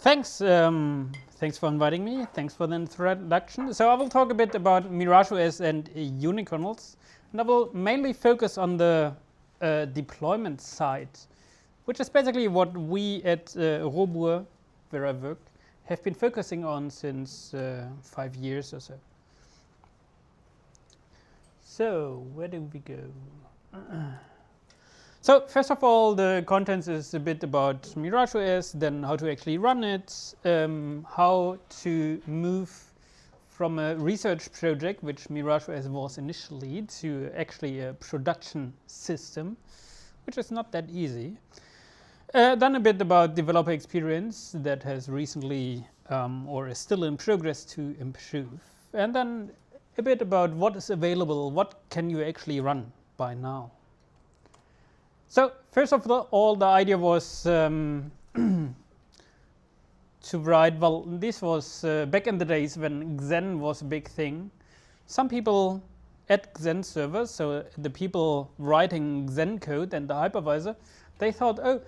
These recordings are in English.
Thanks for inviting me. Thanks for the introduction. So I will talk a bit about MirageOS and unikernels, and I will mainly focus on the deployment side, which is basically what we at Robur, where I work, have been focusing on since 5 years or so. So where do we go? So first of all, the contents is a bit about MirageOS, then how to actually run it, how to move from a research project, which MirageOS was initially, to actually a production system, which is not that easy. Then a bit about developer experience that has recently or is still in progress to improve. And then a bit about what is available, what can you actually run by now. So first of all, the idea was to write, well, this was back in the days when Xen was a big thing. Some people at Xen servers, so the people writing Xen code and the hypervisor, they thought, oh,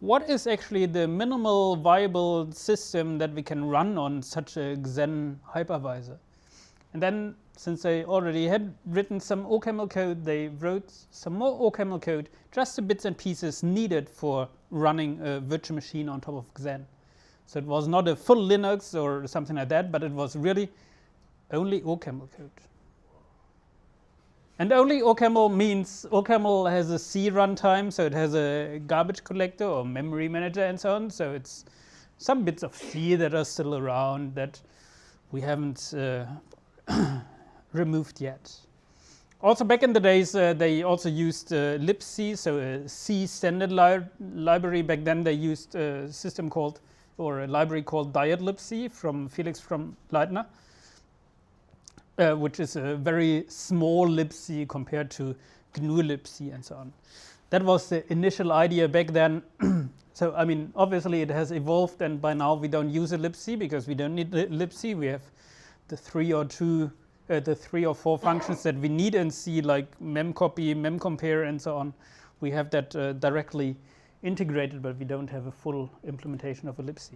what is actually the minimal viable system that we can run on such a Xen hypervisor? And then, since they already had written some OCaml code, they wrote some more OCaml code, just the bits and pieces needed for running a virtual machine on top of Xen. So it was not a full Linux or something like that, but it was really only OCaml code. And only OCaml means OCaml has a C runtime, so it has a garbage collector or memory manager and so on. So it's some bits of C that are still around that we haven't removed yet. Also back in the days, they also used libc, so a C standard library. Back then they used a system called, or a library called diodlibc from Felix from Leitner, which is a very small libc compared to GNU libc and so on. That was the initial idea back then. So I mean, obviously it has evolved, and by now we don't use a libc because we don't need libc. We have the 3 or 4 functions that we need in C, like memcopy, memcompare, and so on. We have that directly integrated, but we don't have a full implementation of a libc.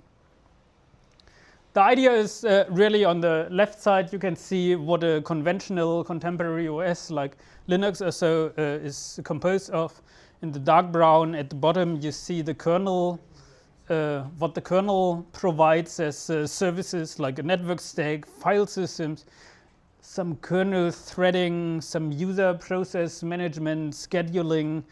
The idea is really on the left side, you can see what a conventional contemporary OS like Linux or so is composed of. In the dark brown at the bottom, you see the kernel, what the kernel provides as services like a network stack, file systems, some kernel threading, some user process management, scheduling,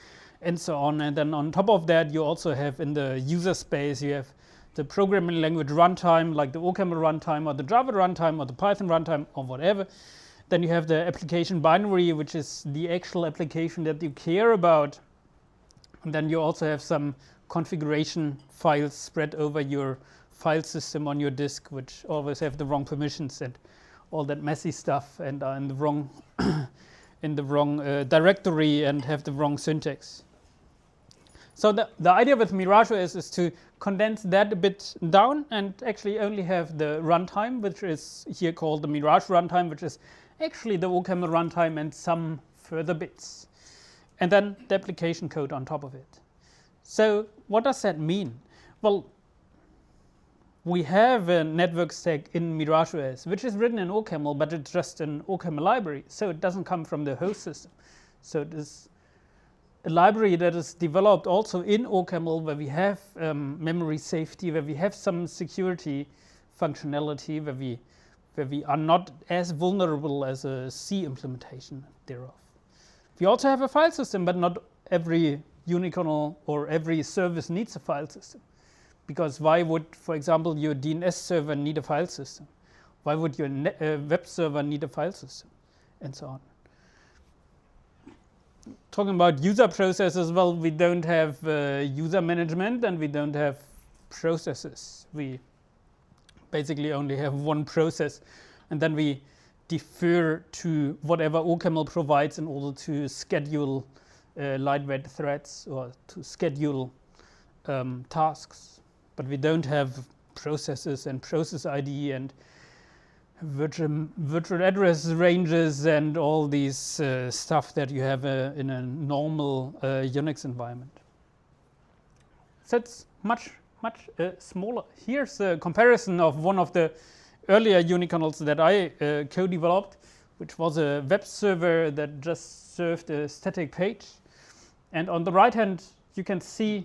and so on. And then on top of that, you also have in the user space, you have the programming language runtime, like the OCaml runtime or the Java runtime or the Python runtime or whatever. Then you have the application binary, which is the actual application that you care about. And then you also have some configuration files spread over your file system on your disk, which always have the wrong permissions and all that messy stuff, and are in the wrong directory and have the wrong syntax. So the idea with MirageOS is to condense that a bit down and actually only have the runtime, which is here called the Mirage runtime, which is actually the OCaml runtime and some further bits, and then the application code on top of it. So what does that mean? Well, we have a network stack in MirageOS, which is written in OCaml, but it's just an OCaml library, so it doesn't come from the host system. So it is a library that is developed also in OCaml, where we have memory safety, where we have some security functionality, where we are not as vulnerable as a C implementation thereof. We also have a file system, but not every unikernel or every service needs a file system. Because why would, for example, your DNS server need a file system? Why would your web server need a file system? And so on. Talking about user processes, well, we don't have user management and we don't have processes. We basically only have one process, and then we defer to whatever OCaml provides in order to schedule lightweight threads or to schedule tasks. But we don't have processes and process ID and virtual address ranges and all these stuff that you have in a normal Unix environment. So it's much much smaller. Here's a comparison of one of the earlier unikernels that I co-developed, which was a web server that just served a static page. And on the right hand, you can see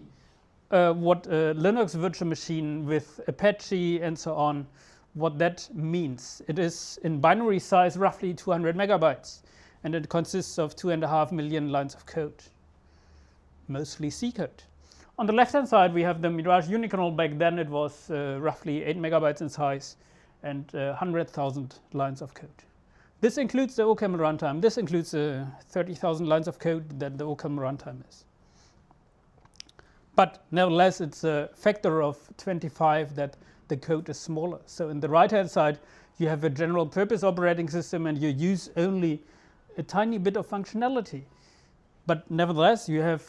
what a Linux virtual machine with Apache and so on, what that means. It is in binary size roughly 200 megabytes, and it consists of 2.5 million lines of code, mostly C code. On the left hand side, we have the Mirage unikernel. Back then, it was roughly 8 megabytes in size and 100,000 lines of code. This includes the OCaml runtime. This includes 30,000 lines of code that the OCaml runtime is. But nevertheless, it's a factor of 25 that the code is smaller. So in the right-hand side, you have a general purpose operating system, and you use only a tiny bit of functionality. But nevertheless, you have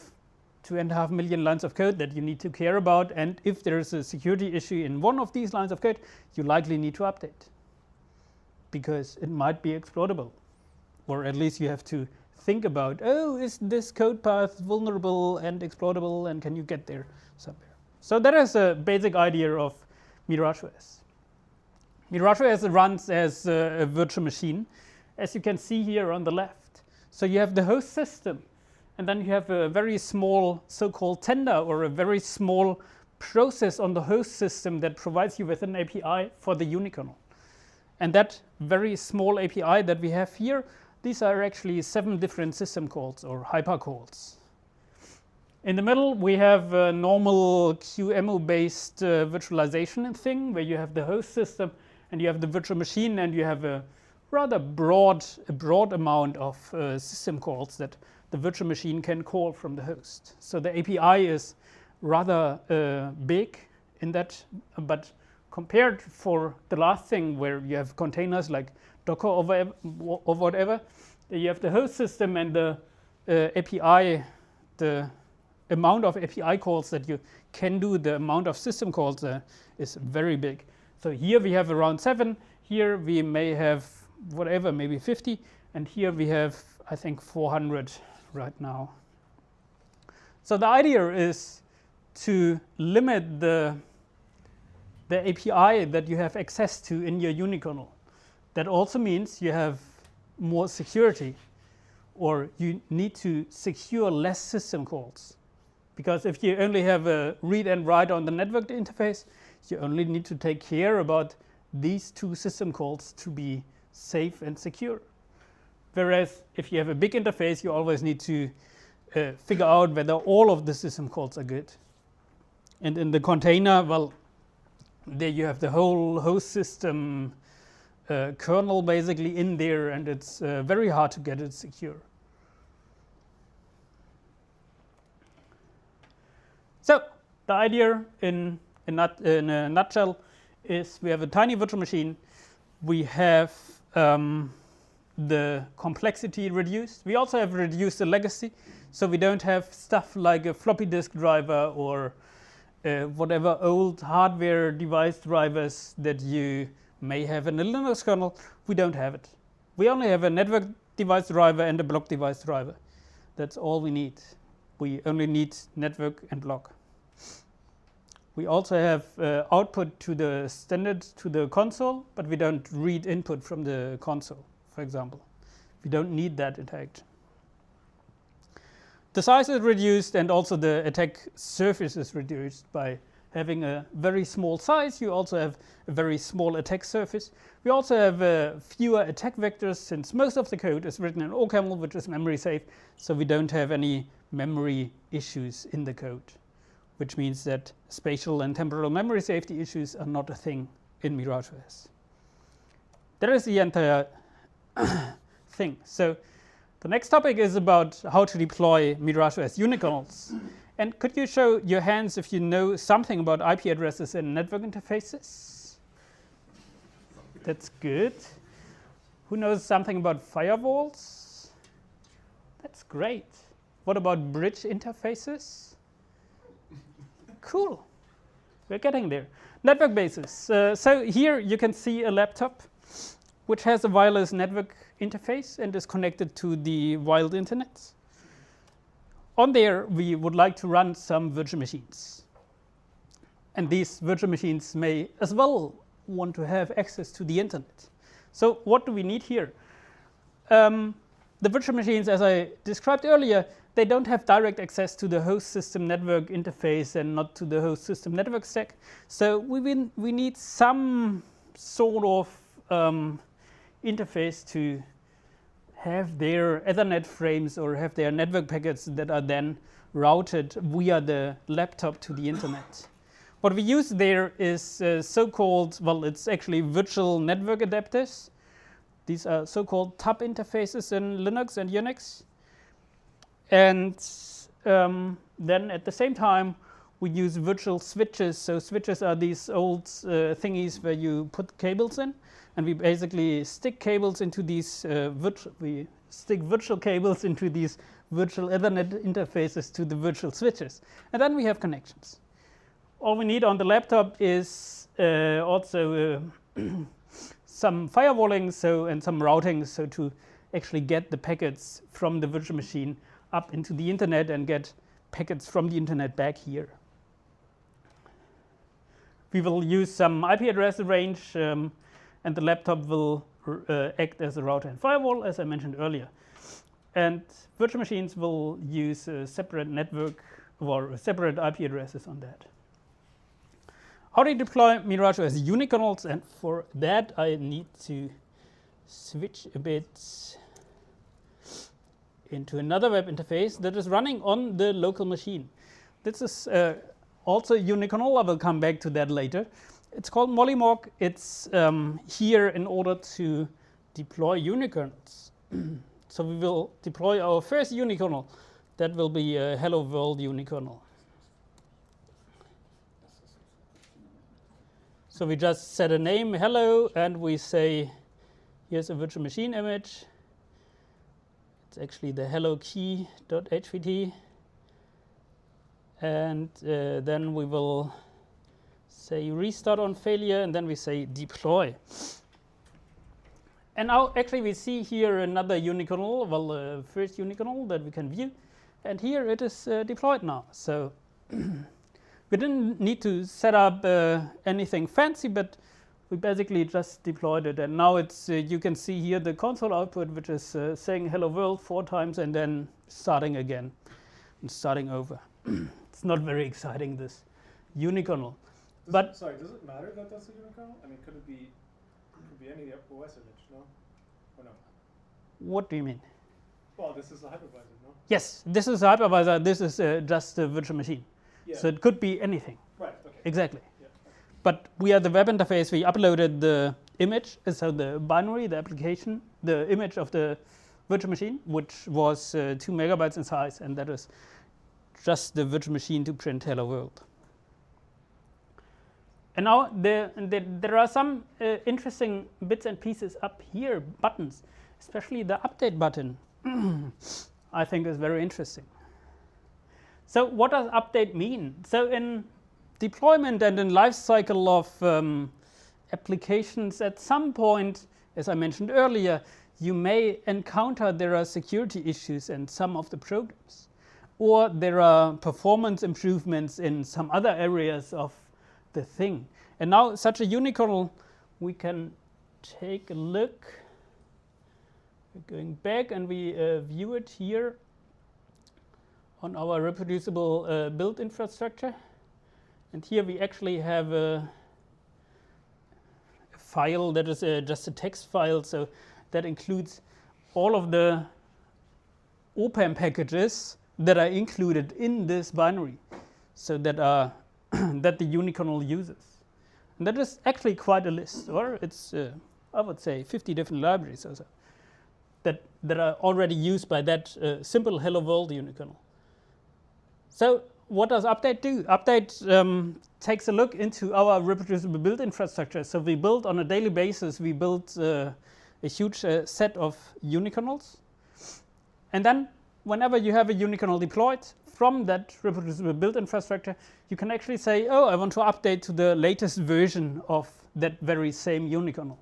2.5 million lines of code that you need to care about. And if there is a security issue in one of these lines of code, you likely need to update, because it might be exploitable. Or at least you have to think about, oh, is this code path vulnerable and exploitable, and can you get there somewhere? So that is a basic idea of MirageOS. MirageOS runs as a virtual machine, as you can see here on the left. So you have the host system, and then you have a very small so-called tender, or a very small process on the host system that provides you with an API for the unikernel. And that very small API that we have here, these are actually 7 different system calls or hypercalls. In the middle, we have a normal QEMU-based virtualization thing, where you have the host system and you have the virtual machine, and you have a rather broad amount of system calls that the virtual machine can call from the host. So the API is rather big in that, but compared for the last thing, where you have containers like Docker or whatever, you have the host system, and the API, the amount of API calls that you can do, the amount of system calls is very big. So here we have around 7. Here we may have whatever, maybe 50, and here we have, I think, 400 right now. So the idea is to limit the API that you have access to in your unikernel. That also means you have more security, or you need to secure less system calls. Because if you only have a read and write on the network interface, you only need to take care about these 2 system calls to be safe and secure. Whereas if you have a big interface, you always need to figure out whether all of the system calls are good. And in the container, well, there you have the whole host system kernel basically in there, and it's very hard to get it secure. So the idea in a nutshell is we have a tiny virtual machine. We have the complexity reduced. We also have reduced the legacy, so we don't have stuff like a floppy disk driver or whatever old hardware device drivers that you may have in a Linux kernel. We don't have it. We only have a network device driver and a block device driver. That's all we need. We only need network and block. We also have output to the standard, to the console, but we don't read input from the console, for example. We don't need that interaction. The size is reduced, and also the attack surface is reduced by having a very small size. You also have a very small attack surface. We also have fewer attack vectors, since most of the code is written in OCaml, which is memory safe, so we don't have any memory issues in the code, which means that spatial and temporal memory safety issues are not a thing in MirageOS. That is the entire thing. So the next topic is about how to deploy MirageOS unikernels. And could you show your hands if you know something about IP addresses and network interfaces? That's good. Who knows something about firewalls? That's great. What about bridge interfaces? Cool. We're getting there. Network bases. So here you can see a laptop which has a wireless network interface and is connected to the wild internet. On there, we would like to run some virtual machines. And these virtual machines may as well want to have access to the internet. So what do we need here? The virtual machines, as I described earlier, they don't have direct access to the host system network interface and not to the host system network stack. So we need some sort of interface to have their Ethernet frames or have their network packets that are then routed via the laptop to the internet. What we use there is so-called, well, it's actually virtual network adapters. These are so-called TAP interfaces in Linux and Unix. And then at the same time, we use virtual switches. So switches are these old thingies where you put cables in. And we basically stick cables into these virtual cables into these virtual Ethernet interfaces to the virtual switches. And then we have connections. All we need on the laptop is also some firewalling and some routing, so to actually get the packets from the virtual machine up into the internet and get packets from the internet back here. We will use some IP address range, and the laptop will act as a router and firewall, as I mentioned earlier. And virtual machines will use a separate network or separate IP addresses on that. How do you deploy MirageOS unikernels? And for that, I need to switch a bit into another web interface that is running on the local machine. This is also a unikernel. I will come back to that later. It's called Mollymock. It's here in order to deploy unikernels. So we will deploy our first unikernel. That will be a Hello World unikernel. So we just set a name, hello, and we say, here's a virtual machine image. It's actually the hello key.hvt. And then we will say restart on failure, and then we say deploy. And now actually we see here another unikernel, well, the first unikernel that we can view. And here it is deployed now. So we didn't need to set up anything fancy, but we basically just deployed it. And now it's you can see here the console output, which is saying hello world 4 times and then starting again and starting over. It's not very exciting, this unikernel. Sorry, does it matter that that's a unikernel? I mean, could it be any OS image, no? Or no? What do you mean? Well, this is a hypervisor, no? Yes, this is a hypervisor. This is just a virtual machine. Yeah. So it could be anything. Right, okay. Exactly. Yeah. But we are the web interface. We uploaded the image, so the binary, the application, the image of the virtual machine, which was 2 megabytes in size, and that is just the virtual machine to print hello world. And now there are some interesting bits and pieces up here, buttons, especially the update button. I think is very interesting. So what does update mean? So in deployment and in lifecycle of applications, at some point, as I mentioned earlier, you may encounter there are security issues in some of the programs, or there are performance improvements in some other areas of the thing. And now such a unikernel, we can take a look. We're going back and we view it here on our reproducible build infrastructure. And here we actually have a file that is just a text file. So that includes all of the OPAM packages that are included in this binary, so that are that the unikernel uses. And that is actually quite a list, or it's I would say 50 different libraries or so that are already used by that simple hello world unikernel. So what does update do? Update takes a look into our reproducible build infrastructure. So we build on a daily basis, we build a huge set of unikernels. And then whenever you have a unikernel deployed from that reproducible build infrastructure, you can actually say, oh, I want to update to the latest version of that very same unikernel.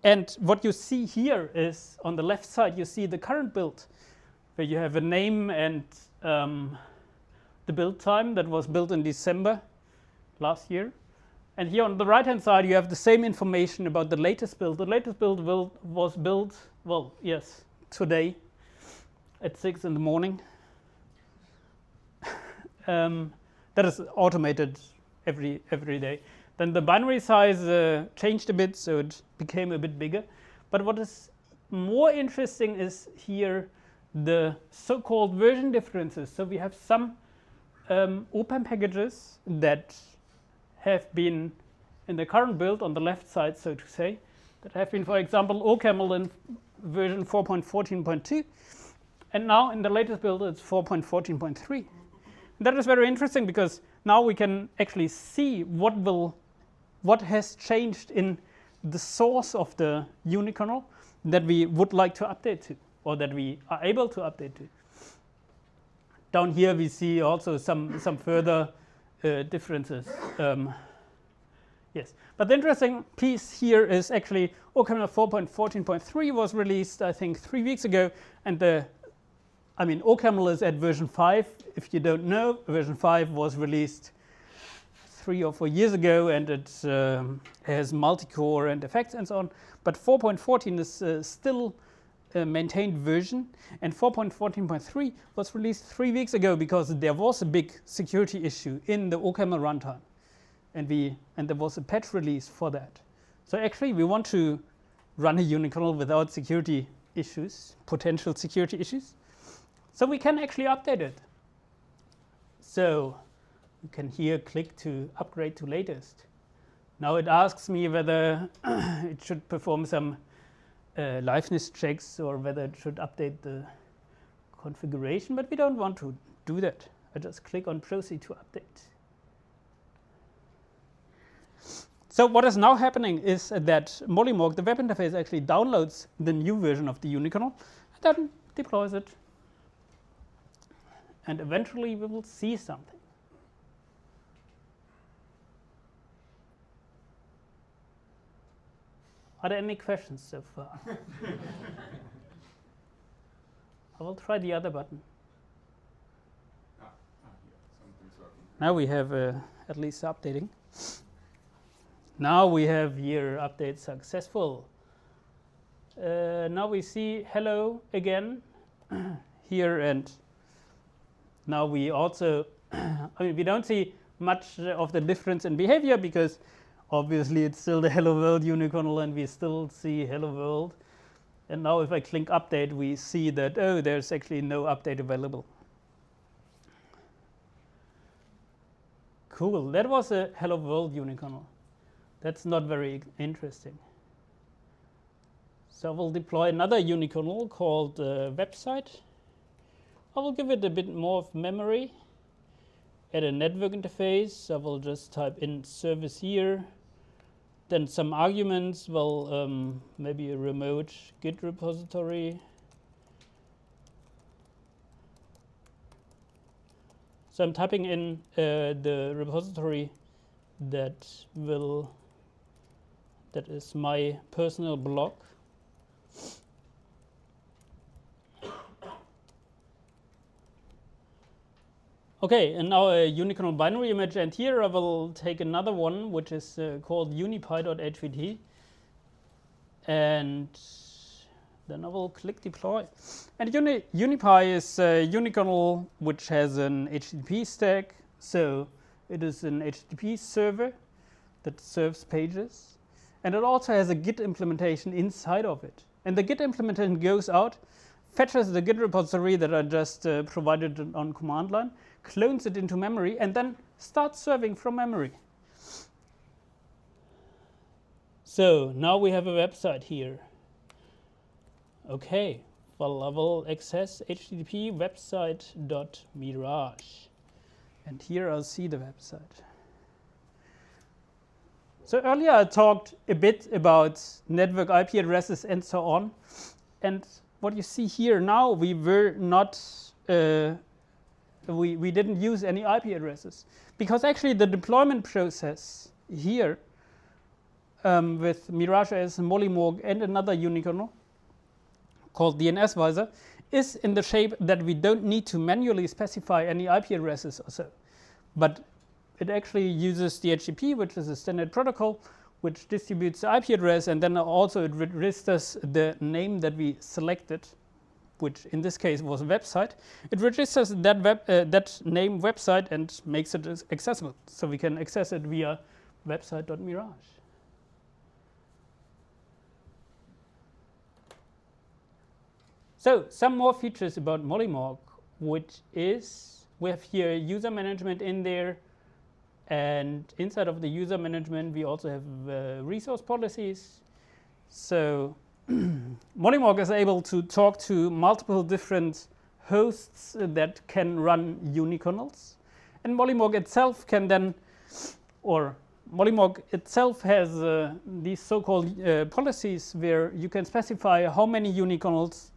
And what you see here is on the left side, you see the current build, where you have a name and the build time that was built in December last year. And here on the right-hand side, you have the same information about the latest build. The latest build was built, well, yes, today at 6 in the morning. That is automated every day. Then the binary size changed a bit, so it became a bit bigger. But what is more interesting is here the so-called version differences. So we have some op-amp packages that have been in the current build on the left side, so to say, that have been, for example, OCaml in version 4.14.2, and now in the latest build it's 4.14.3. That is very interesting because now we can actually see what has changed in the source of the unikernel that we would like to update to, or that we are able to update to. Down here we see also some further differences. Yes, but the interesting piece here is actually OCaml 4.14.3 was released, I think, 3 weeks ago, and OCaml is at version 5. If you don't know, version 5 was released 3 or 4 years ago, and it has multi-core and effects and so on. But 4.14 is still a maintained version, and 4.14.3 was released 3 weeks ago because there was a big security issue in the OCaml runtime, and there was a patch release for that. So actually, we want to run a unikernel without security issues, potential security issues. So we can actually update it. So you can here click to upgrade to latest. Now it asks me whether it should perform some liveness checks or whether it should update the configuration, but we don't want to do that. I just click on proceed to update. So what is now happening is that Molymorg, the web interface, actually downloads the new version of the unikernel and then deploys it. And eventually we will see something. Are there any questions so far? I will try the other button. Now we have at least updating. Now we have here update successful. Now we see hello again here, and now we also, we don't see much of the difference in behavior because obviously it's still the hello world unikernel and we still see hello world. And now if I click update, we see that, oh, there's actually no update available. Cool, that was a hello world unikernel. That's not very interesting. So I will deploy another unikernel called website. I will give it a bit more of memory. Add a network interface. I will just type in service here. Then some arguments. Well, maybe a remote Git repository. So I'm typing in the repository that is my personal blog. Okay, and now a unikernel binary image, and here I will take another one which is called unipy.hvt, and then I will click deploy. And unipy is a unikernel which has an HTTP stack, so it is an HTTP server that serves pages. And it also has a Git implementation inside of it. And the Git implementation goes out, fetches the Git repository that I just provided on command line, clones it into memory, and then starts serving from memory. So now we have a website here. Okay, well, I will access http website.mirage. And here I'll see the website. So earlier I talked a bit about network IP addresses and so on. And what you see here now, we were not, we didn't use any IP addresses. Because actually the deployment process here with MirageOS and Molymorg and another unikernel called DNS Visor is in the shape that we don't need to manually specify any IP addresses or so. But it actually uses the HTTP, which is a standard protocol, which distributes the IP address, and then also it registers the name that we selected, which in this case was website. It registers that that name website and makes it accessible, so we can access it via website.mirage. So some more features about Molymorg, which is we have here user management in there, and inside of the user management we also have resource policies. So Molymorg is able to talk to multiple different hosts that can run unikernels, and Molymorg itself can then, or Molymorg itself has these so-called policies where you can specify how many unikernels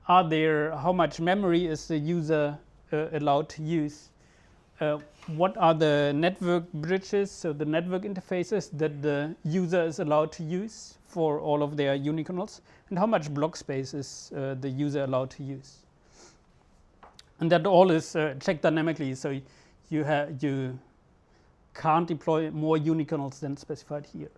are there, how much memory is the user allowed to use, what are the network bridges, so the network interfaces that the user is allowed to use for all of their unikernels, and how much block space is the user allowed to use. And that all is checked dynamically, so you can't deploy more unikernels than specified here.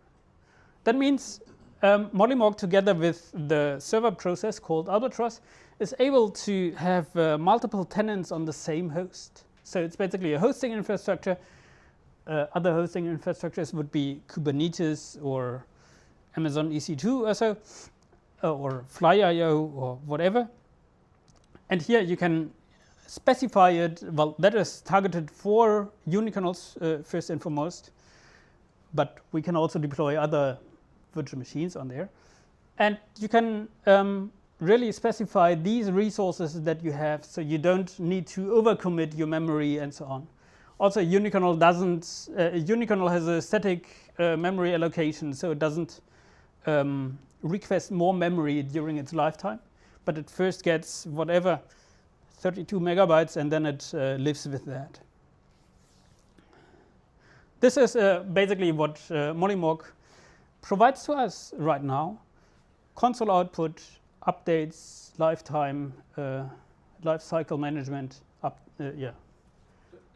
That means Molymorg, together with the server process called Albatross, is able to have multiple tenants on the same host. So it's basically a hosting infrastructure. Other hosting infrastructures would be Kubernetes or Amazon EC2 or so, or Fly.io or whatever. And here you can specify it. Well, that is targeted for unikernels first and foremost, but we can also deploy other virtual machines on there, and you can really specify these resources that you have, so you don't need to overcommit your memory and so on. Also, unikernel doesn't. Unikernel has a static memory allocation, so it doesn't request more memory during its lifetime, but it first gets whatever 32 megabytes, and then it lives with that. This is basically what Molymorg provides to us right now: console output, updates, lifetime, lifecycle management. Yeah.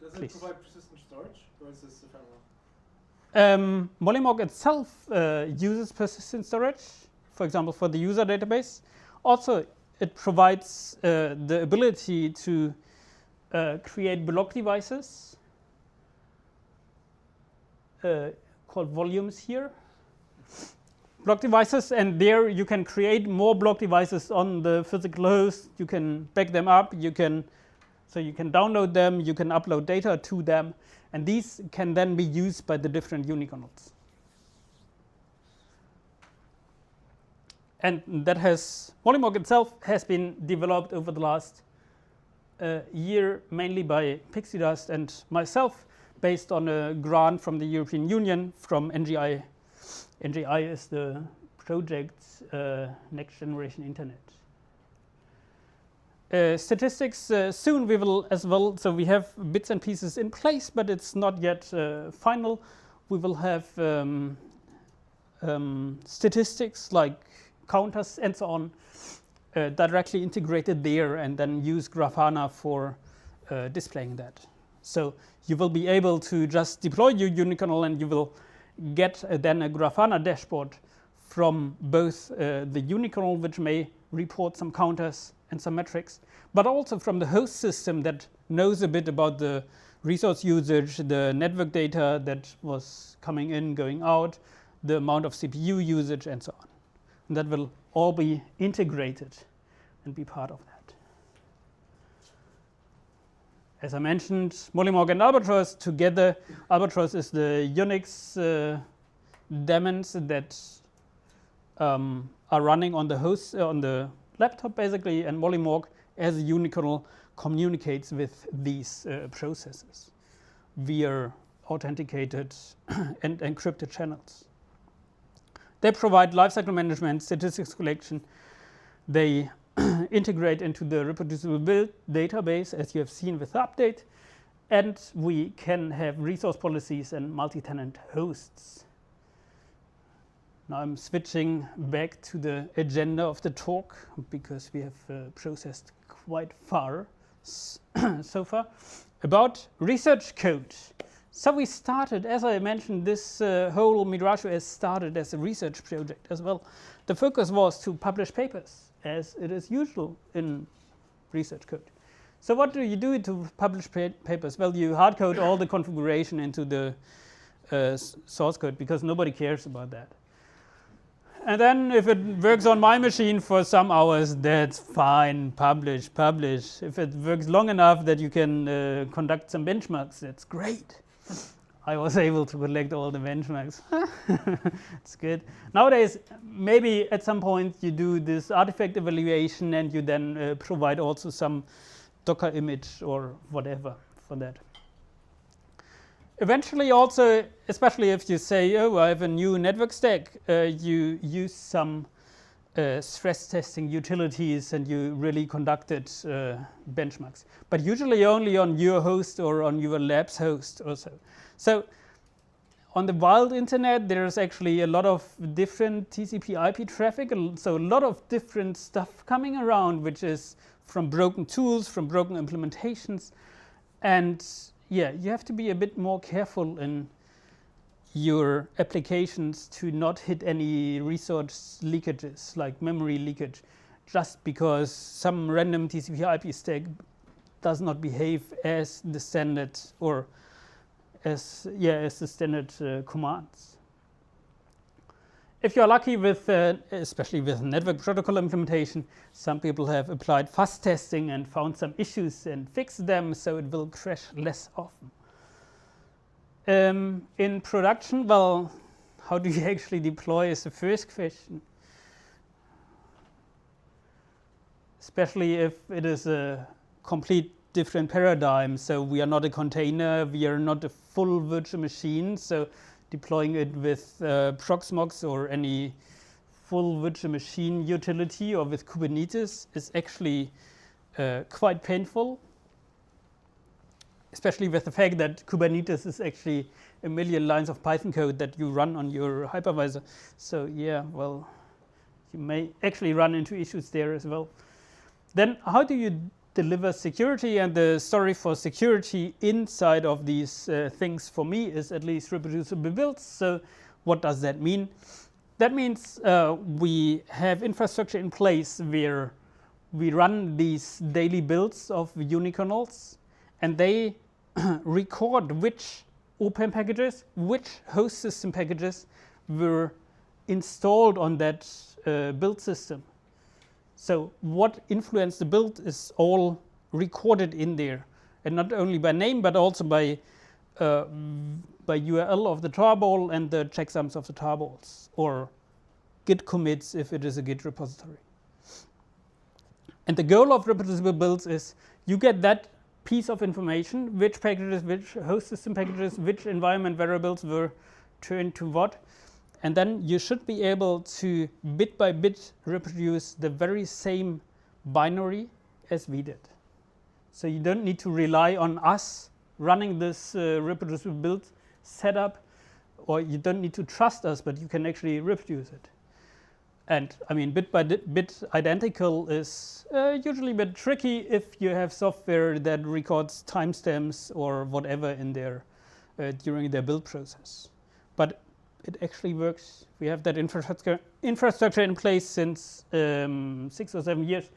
Does Please. it provide persistent storage, or is this ephemeral? Molymorg itself uses persistent storage, for example, for the user database. Also, it provides the ability to create block devices called volumes here. Block devices, and there you can create more block devices on the physical host. You can back them up. You can download them. You can upload data to them, and these can then be used by the different unikernels. And that Molymorg itself has been developed over the last year, mainly by Pixie Dust and myself, based on a grant from the European Union from NGI. NGI is the project Next Generation Internet. Statistics, soon we will as well, so we have bits and pieces in place, but it's not yet final. We will have statistics like counters and so on directly integrated there, and then use Grafana for displaying that. So you will be able to just deploy your unikernel, and you will get then a Grafana dashboard from both the unikernel, which may report some counters and some metrics, but also from the host system that knows a bit about the resource usage, the network data that was coming in, going out, the amount of CPU usage, and so on. And that will all be integrated and be part of that. As I mentioned, Molymorg and Albatross together. Albatross is the Unix daemons that are running on the host, on the laptop basically, and Molymorg as a unikernel communicates with these processes via authenticated and encrypted channels. They provide lifecycle management, statistics collection. They integrate into the reproducible build database, as you have seen with the update, and we can have resource policies and multi-tenant hosts. Now I'm switching back to the agenda of the talk, because we have processed quite far so far, about research code. So we started, as I mentioned, this whole MirageOS started as a research project as well. The focus was to publish papers, as it is usual in research code. So what do you do to publish papers? Well, you hardcode all the configuration into the source code, because nobody cares about that. And then if it works on my machine for some hours, that's fine, publish. If it works long enough that you can conduct some benchmarks, that's great. I was able to collect all the benchmarks. It's good. Nowadays, maybe at some point you do this artifact evaluation and you then provide also some Docker image or whatever for that. Eventually also, especially if you say, oh, I have a new network stack, you use some stress testing utilities and you really conducted benchmarks. But usually only on your host or on your lab's host also. So on the wild internet, there's actually a lot of different TCP/IP traffic, so a lot of different stuff coming around, which is from broken tools, from broken implementations. And yeah, you have to be a bit more careful in your applications to not hit any resource leakages, like memory leakage, just because some random TCP/IP stack does not behave as the standard or as the standard commands. If you're lucky with, especially with network protocol implementation, some people have applied fuzz testing and found some issues and fixed them so it will crash less often. In production, well, how do you actually deploy is the first question. Especially if it is a complete different paradigm. So we are not a container, we are not a full virtual machine. So deploying it with Proxmox or any full virtual machine utility or with Kubernetes is actually quite painful. Especially with the fact that Kubernetes is actually a million lines of Python code that you run on your hypervisor. So yeah, well, you may actually run into issues there as well. Then how do you deliver security? And the story for security inside of these things for me is at least reproducible builds. So what does that mean? That means we have infrastructure in place where we run these daily builds of unikernels, and they record which OPAM packages, which host system packages were installed on that build system. So what influenced the build is all recorded in there, and not only by name but also by URL of the tarball and the checksums of the tarballs, or git commits if it is a git repository. And the goal of reproducible builds is you get that piece of information, which packages, which host system packages, which environment variables were turned to what. And then you should be able to bit by bit reproduce the very same binary as we did. So you don't need to rely on us running this reproducible build setup, or you don't need to trust us, but you can actually reproduce it. And I mean, bit by bit identical is usually a bit tricky if you have software that records timestamps or whatever in there during their build process. But it actually works. We have that infrastructure in place since 6 or 7 years,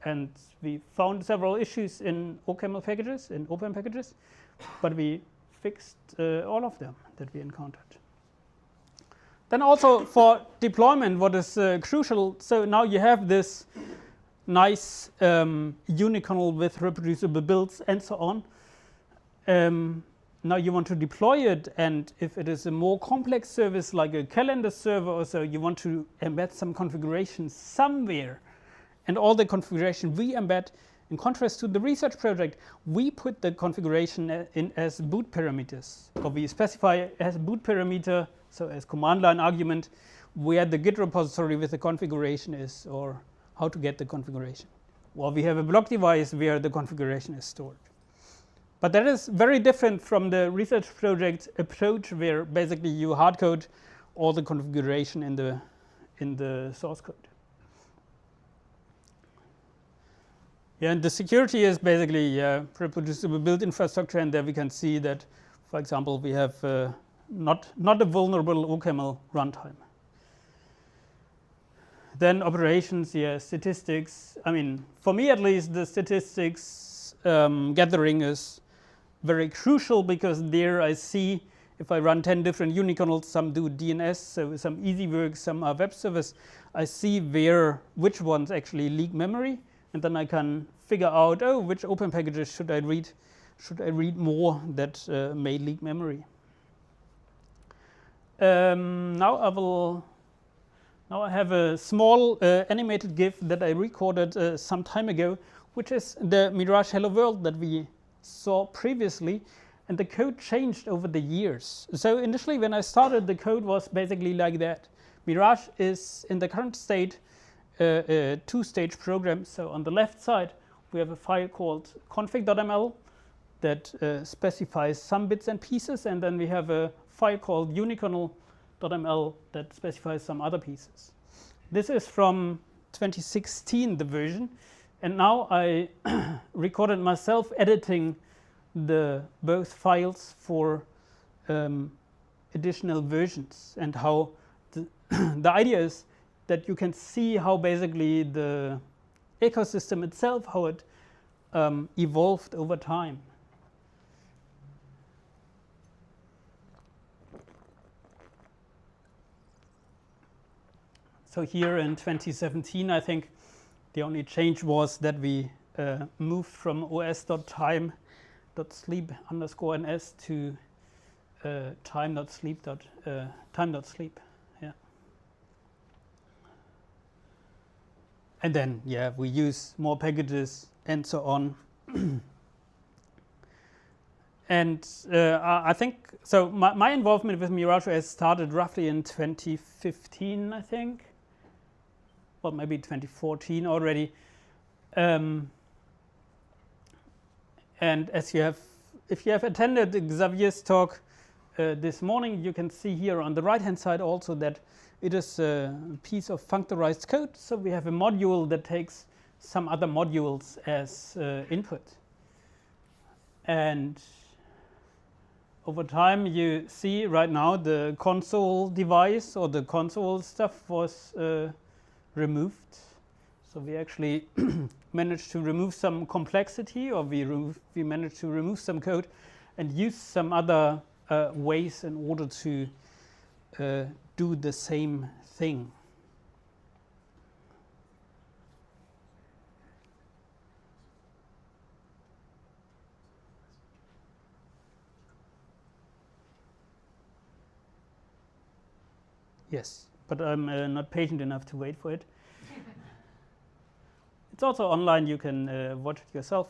and we found several issues in OCaml packages, in OPAM packages, but we fixed all of them that we encountered. Then also for deployment, what is crucial, so now you have this nice unikernel with reproducible builds and so on. Now you want to deploy it, and if it is a more complex service like a calendar server or so, you want to embed some configuration somewhere. And all the configuration we embed, in contrast to the research project, we put the configuration in as boot parameters, or we specify as boot parameter, so as command line argument, where the git repository with the configuration is, or how to get the configuration. Well, we have a block device where the configuration is stored. But that is very different from the research project approach, where basically you hardcode all the configuration in the source code. Yeah, and the security is basically reproducible build infrastructure, and there we can see that For example, we have not a vulnerable OCaml runtime. Then operations, yeah, statistics. I mean, for me at least, the statistics gathering is very crucial, because there I see if I run 10 different unikernels, some do DNS, so some easy work, some are web service, I see which ones actually leak memory, and then I can figure out, oh, which open packages should I read more that may leak memory. Now I have a small animated GIF that I recorded some time ago, which is the Mirage Hello World that we saw previously, and the code changed over the years. So initially when I started, the code was basically like that. Mirage is in the current state a two-stage program. So on the left side we have a file called config.ml that specifies some bits and pieces, and then we have a file called unikernel.ml that specifies some other pieces. This is from 2016, the version, and now I recorded myself editing both files for additional versions, and how the idea is that you can see how basically the ecosystem itself, how it evolved over time. So here in 2017, I think the only change was that we moved from os.time.sleep_ns to time.sleep. Yeah. And then, yeah, we use more packages and so on. And I think, so my involvement with MirageOS started roughly in 2015, I think. Well, maybe 2014 already. And if you have attended Xavier's talk this morning, you can see here on the right hand side also that it is a piece of functorized code. So we have a module that takes some other modules as input. And over time you see right now the console device or the console stuff was removed. So we actually managed to remove some complexity, or we managed to remove some code and use some other ways in order to do the same thing. Yes, but I'm not patient enough to wait for it. It's also online, you can watch it yourself.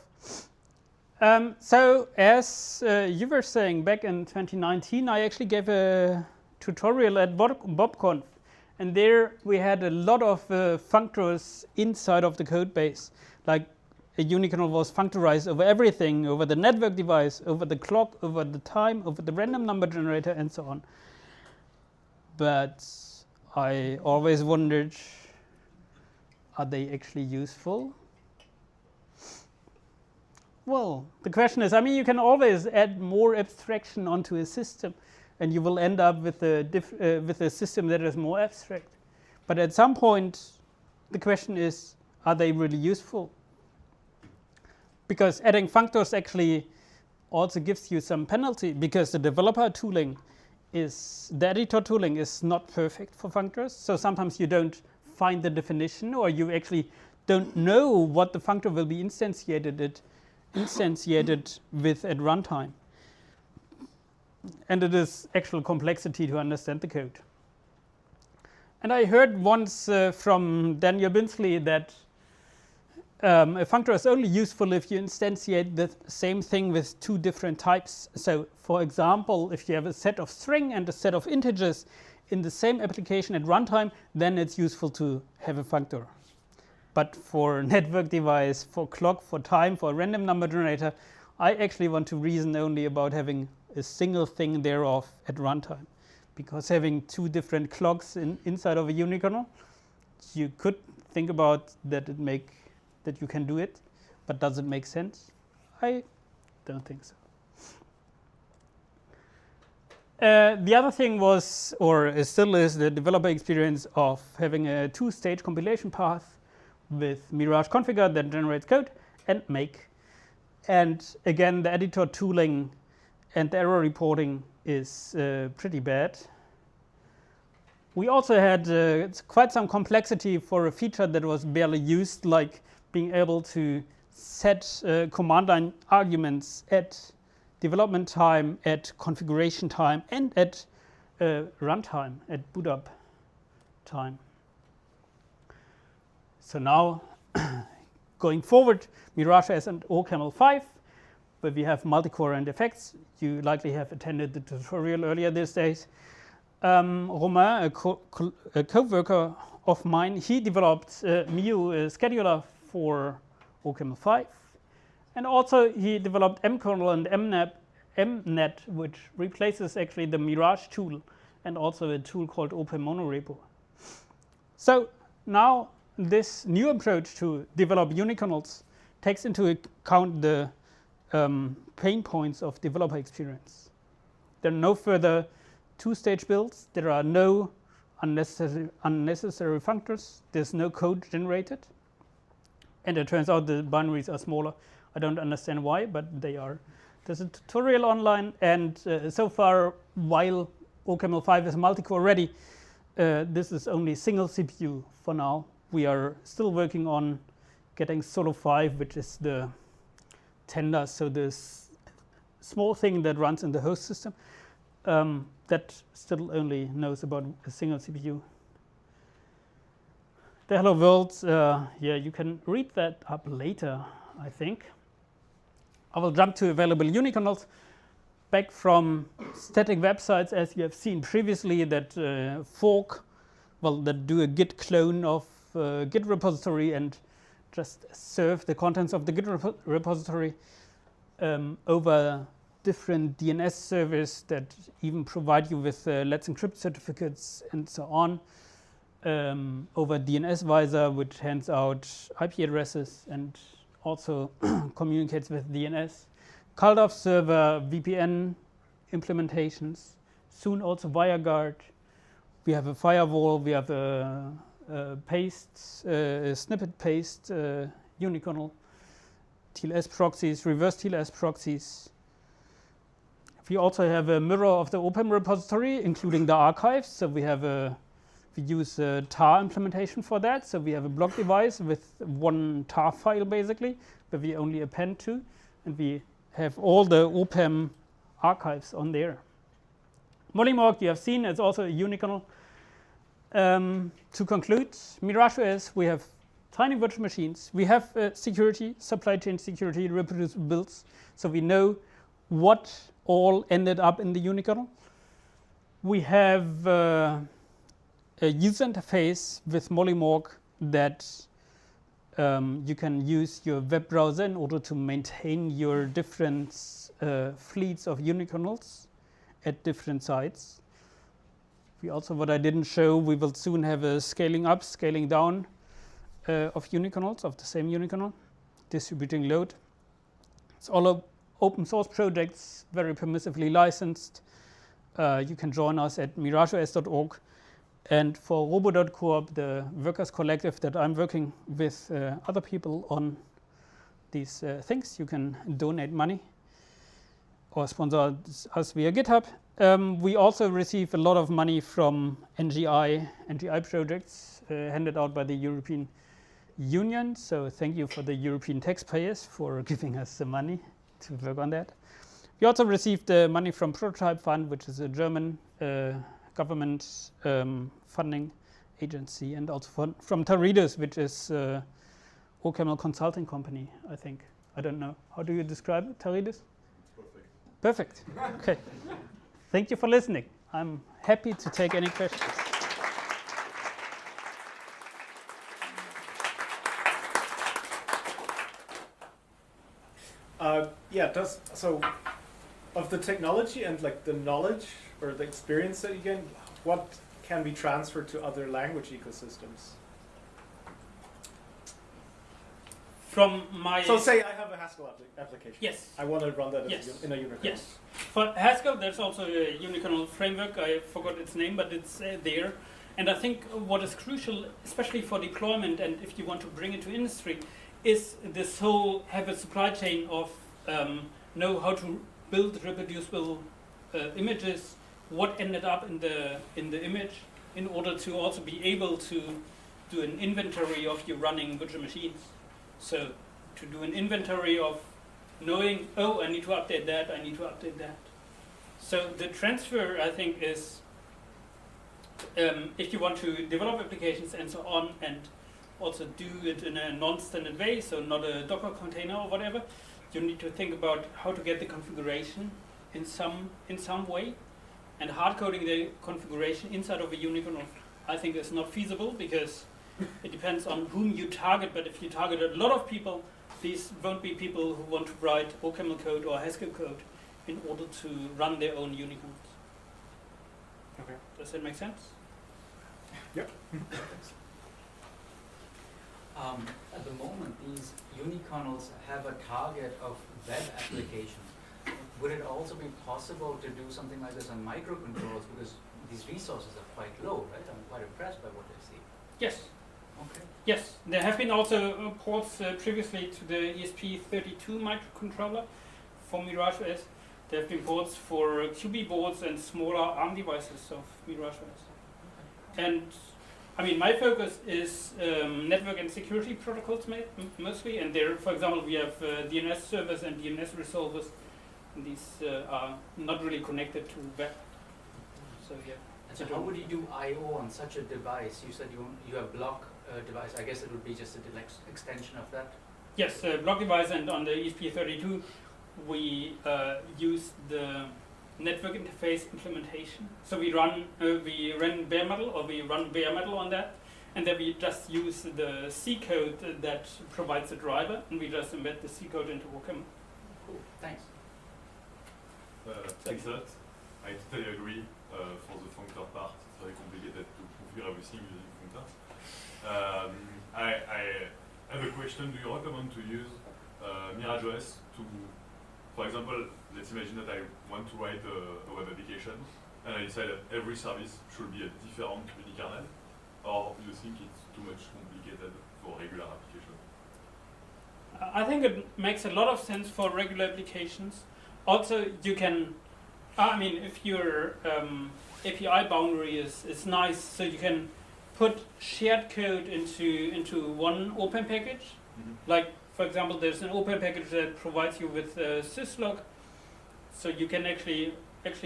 So as you were saying, back in 2019, I actually gave a tutorial at BobConf, and there we had a lot of functors inside of the code base. Like a unikernel was functorized over everything, over the network device, over the clock, over the time, over the random number generator, and so on. But I always wondered, are they actually useful? Well, the question is, I mean, you can always add more abstraction onto a system, and you will end up with a system that is more abstract. But at some point, the question is, are they really useful? Because adding functors actually also gives you some penalty, because the developer tooling the editor tooling is not perfect for functors. So sometimes you don't find the definition, or you actually don't know what the functor will be instantiated with at runtime. And it is actual complexity to understand the code. And I heard once from Daniel Binsley that a functor is only useful if you instantiate the same thing with two different types. So for example, if you have a set of string and a set of integers in the same application at runtime, then it's useful to have a functor. But for network device, for clock, for time, for random number generator, I actually want to reason only about having a single thing thereof at runtime. Because having two different clocks inside of a unikernel, you could think about that you can do it, but does it make sense? I don't think so. The other thing was, or still is, the developer experience of having a two-stage compilation path with Mirage configure that generates code and make. And again, the editor tooling and the error reporting is pretty bad. We also had quite some complexity for a feature that was barely used, like being able to set command line arguments at development time, at configuration time, and at runtime, at boot up time. So now, going forward, MirageOS and OCaml 5, where we have multi-core and effects. You likely have attended the tutorial earlier these days. Romain, a co-worker of mine, he developed Mio scheduler for OCaml 5. And also he developed mkernel and mnet, which replaces actually the Mirage tool and also a tool called OpenMonorepo. So now this new approach to develop unikernels takes into account the pain points of developer experience. There are no further two-stage builds. There are no unnecessary functors. There's no code generated. And it turns out the binaries are smaller. I don't understand why, but they are. There's a tutorial online, and so far, while OCaml 5 is multi-core ready, this is only single CPU for now. We are still working on getting Solo 5, which is the tender, so this small thing that runs in the host system that still only knows about a single CPU. The hello world, yeah, you can read that up later, I think. I will jump to available unikernels back from static websites, as you have seen previously, that fork, well, that do a git clone of Git repository and just serve the contents of the Git repository over different DNS servers that even provide you with Let's Encrypt certificates and so on, over DNS Visor, which hands out IP addresses and also communicates with DNS. CalDAV server, VPN implementations, soon also WireGuard. We have a firewall, we have a snippet paste unikernel, TLS proxies, reverse TLS proxies. We also have a mirror of the Open repository, including the archives. So we use a tar implementation for that. So we have a block device with one tar file basically, that we only append to, and we have all the OPAM archives on there. Molymorg, you have seen, is also a unikernel. To conclude, MirageOS, we have tiny virtual machines. We have security, supply chain security, reproducible builds, so we know what all ended up in the unikernel. We have a user interface with Molymorg that you can use your web browser in order to maintain your different fleets of unikernels at different sites. We also, what I didn't show, we will soon have a scaling up, scaling down of unikernels, of the same unikernel, distributing load. It's all open source projects, very permissively licensed. You can join us at mirageos.org. And for robo.coop, the workers collective that I'm working with other people on these things, you can donate money or sponsor us via GitHub. We also receive a lot of money from NGI projects handed out by the European Union. So thank you for the European taxpayers for giving us the money to work on that. We also received money from Prototype Fund, which is a German government funding agency, and also from Taridus, which is OCaml consulting company, I think. I don't know. How do you describe it, Taridus? Perfect. Okay. Thank you for listening. I'm happy to take any questions. So of the technology and like the knowledge or the experience that you get, what can be transferred to other language ecosystems? from my... So say I have a Haskell application. Yes. I want to run that Yes. in a unikernel. Yes. For Haskell, there's also a unikernel framework. I forgot its name, but it's there. And I think what is crucial, especially for deployment and if you want to bring it to industry, is this whole have a supply chain of know how to build reproducible images, what ended up in the image, in order to also be able to do an inventory of your running virtual machines. So to do an inventory of knowing, oh, I need to update that, I need to update that. So the transfer, I think, is if you want to develop applications and so on, and also do it in a non-standard way, so not a Docker container or whatever, you need to think about how to get the configuration in some way. And hard coding the configuration inside of a unikernel, I think, is not feasible because it depends on whom you target. But if you target a lot of people, these won't be people who want to write OCaml code or Haskell code in order to run their own unikernels. Okay. Does that make sense? Yep. At the moment, these unikernels have a target of web applications. Would it also be possible to do something like this on microcontrollers, because these resources are quite low, right? I'm quite impressed by what I see. Yes. Okay. Yes. There have been also ports previously to the ESP32 microcontroller for MirageOS. There have been ports for QB boards and smaller ARM devices of MirageOS. And I mean, my focus is network and security protocols mostly, and there, for example, we have DNS servers and DNS resolvers, and these are not really connected to web. So yeah. And so how would you do I/O on such a device? You said you have block device. I guess it would be just a extension of that. Yes, block device, and on the ESP32, we use the network interface implementation. So we run bare metal, or we run bare metal on that, and then we just use the C code that provides the driver, and we just embed the C code into OCaml. Cool. Thanks. Thanks a lot. I totally agree. For the functor part, it's very complicated to configure everything using functors. I have a question. Do you recommend to use MirageOS to, for example, let's imagine that I want to write a web application and I decide that every service should be a different unikernel, or do you think it's too much complicated for regular applications? I think it makes a lot of sense for regular applications. Also, you can, I mean, if your API boundary is nice, so you can put shared code into one open package. Mm-hmm. Like, for example, there's an open package that provides you with syslog, so you can actually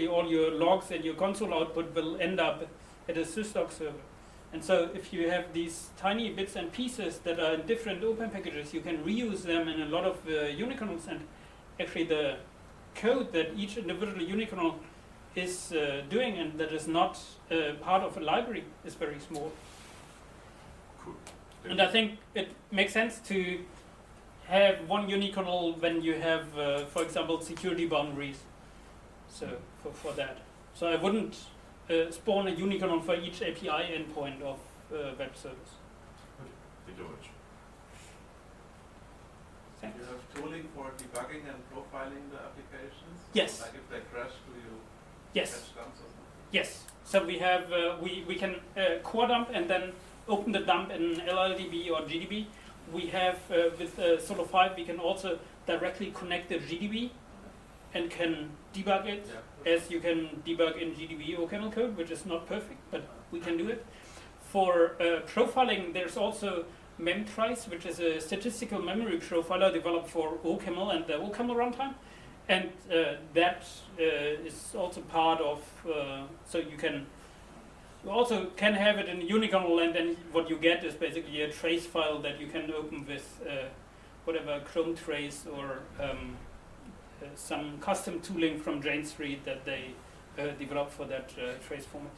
all your logs and your console output will end up at a syslog server. And so if you have these tiny bits and pieces that are in different open packages, you can reuse them in a lot of unikernels, and actually the code that each individual unikernel is doing and that is not part of a library is very small. Cool. And I think it makes sense to have one unikernel when you have, for example, security boundaries. So for that. So I wouldn't spawn a unikernel for each API endpoint of web service. Okay. Thank you very much. Thanks. You have tooling for debugging and profiling the applications? Yes. Like if they crash, do you Yes. catch dumps or something? Yes. So we have we can core dump and then open the dump in LLDB or GDB. We have with Solo 5 we can also directly connect the GDB and can debug it as you can debug in GDB OCaml code, which is not perfect, but we can do it. For profiling, there's also memtrice, which is a statistical memory profiler developed for OCaml and the OCaml runtime, and that is also part of. So you also can have it in unikernel, and then what you get is basically a trace file that you can open with whatever Chrome trace or some custom tooling from Jane Street that they developed for that trace format.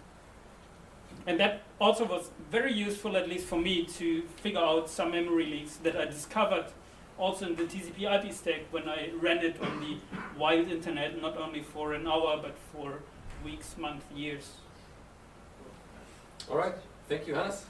And that also was very useful, at least for me, to figure out some memory leaks that I discovered also in the TCP IP stack when I ran it on the wild internet, not only for an hour, but for weeks, months, years. All right. Thank you, Hannes.